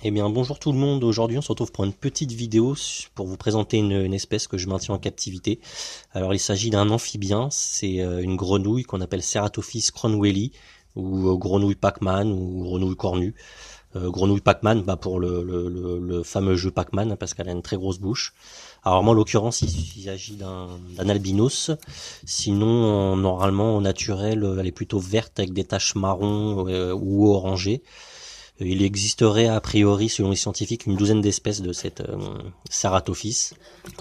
Eh bien, bonjour tout le monde. Aujourd'hui, on se retrouve pour une petite vidéo pour vous présenter une espèce que je maintiens en captivité. Alors, il s'agit d'un amphibien. C'est une grenouille qu'on appelle Ceratophis cromwelli ou grenouille Pac-Man ou grenouille cornue. Grenouille Pac-Man, pour le fameux jeu Pac-Man, parce qu'elle a une très grosse bouche. Alors moi, en l'occurrence, il s'agit d'un albinos. Sinon, normalement, au naturel, elle est plutôt verte avec des taches marron ou orangées. Il existerait a priori, selon les scientifiques, une douzaine d'espèces de cette Ceratophis.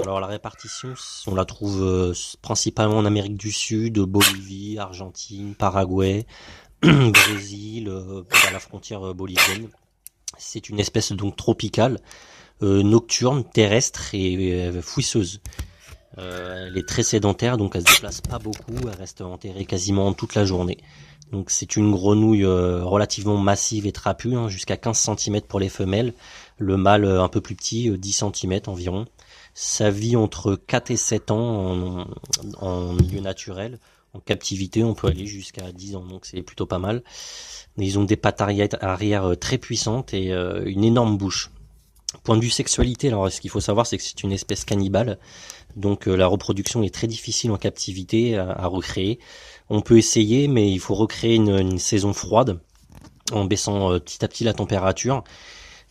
Alors la répartition, on la trouve principalement en Amérique du Sud, Bolivie, Argentine, Paraguay, Brésil, à la frontière bolivienne. C'est une espèce donc tropicale, nocturne, terrestre et fouisseuse. Elle est très sédentaire, donc elle se déplace pas beaucoup, elle reste enterrée quasiment toute la journée. Donc c'est une grenouille relativement massive et trapue, hein, jusqu'à 15 centimètres pour les femelles. Le mâle un peu plus petit, 10 centimètres environ. Ça vit entre 4 et 7 ans en milieu naturel. En captivité, on peut aller jusqu'à 10 ans, donc c'est plutôt pas mal. Ils ont des pattes arrière très puissantes et une énorme bouche. Point de vue sexualité, alors ce qu'il faut savoir, c'est que c'est une espèce cannibale, donc la reproduction est très difficile en captivité à recréer. On peut essayer, mais il faut recréer une saison froide en baissant petit à petit la température.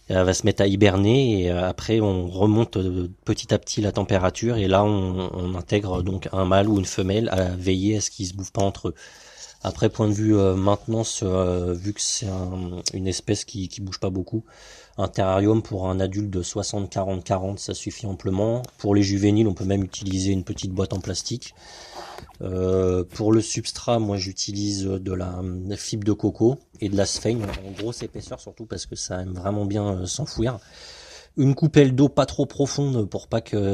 Elle va se mettre à hiberner et après on remonte petit à petit la température et là on intègre donc un mâle ou une femelle à veiller à ce qu'ils se bouffent pas entre eux. Après, point de vue maintenance, vu que c'est une espèce qui bouge pas beaucoup, un terrarium pour un adulte de 60-40-40, ça suffit amplement. Pour les juvéniles, on peut même utiliser une petite boîte en plastique. Pour le substrat, moi j'utilise de la fibre de coco et de la sphaigne, en grosse épaisseur surtout parce que ça aime vraiment bien s'enfouir. Une coupelle d'eau pas trop profonde pour pas qu'elle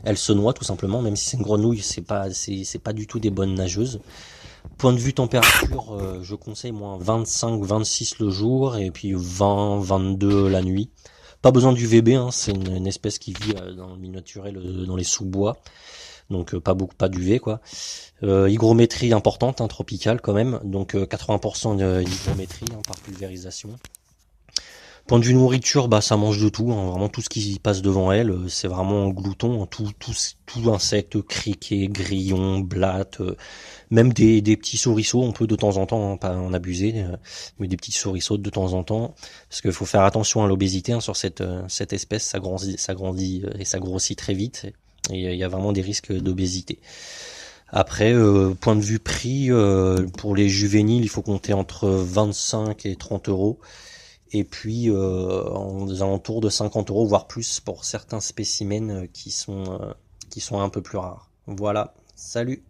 elle se noie tout simplement, même si c'est une grenouille, c'est pas du tout des bonnes nageuses. Point de vue température, je conseille moins 25-26 le jour et puis 20-22 la nuit. Pas besoin d'UVB, hein, c'est une espèce qui vit dans le milieu naturel, dans les sous-bois, donc pas d'UV quoi. Hygrométrie importante, hein, tropicale quand même, donc 80% d'hygrométrie par pulvérisation. Point de vue nourriture, ça mange de tout, hein, vraiment tout ce qui passe devant elle, c'est vraiment un glouton, hein, tout insecte, criquet, grillon, blatte, même des petits souriceaux, on peut de temps en temps, hein, pas en abuser, mais des petits souriceaux de temps en temps, parce qu'il faut faire attention à l'obésité, hein, sur cette espèce, ça grandit et ça grossit très vite, et il y a vraiment des risques d'obésité. Après, point de vue prix, pour les juvéniles, il faut compter entre 25 et 30 euros. Et puis aux alentours de 50 euros, voire plus pour certains spécimens qui sont un peu plus rares. Voilà, salut!